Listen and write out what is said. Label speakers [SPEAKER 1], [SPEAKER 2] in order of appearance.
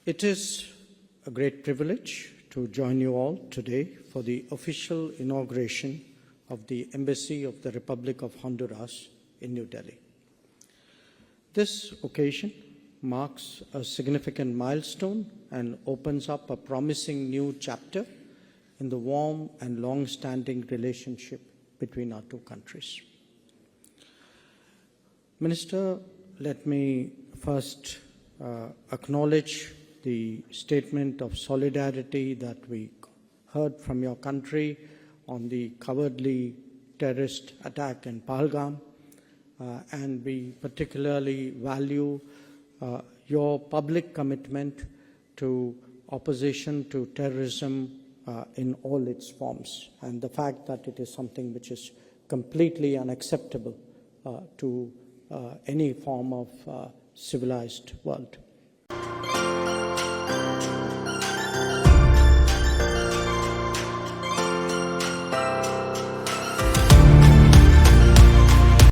[SPEAKER 1] It is a great privilege to join you all today for the official inauguration of the Embassy of the Republic of Honduras in New Delhi. This occasion marks a significant milestone and opens up a promising new chapter in the warm and long-standing relationship between our two countries. Minister, let me first acknowledge the statement of solidarity that we heard from your country on the cowardly terrorist attack in Pehlgam, and we particularly value your public commitment to opposition to terrorism in all its forms, and the fact that it is something which is completely unacceptable to any form of civilized world.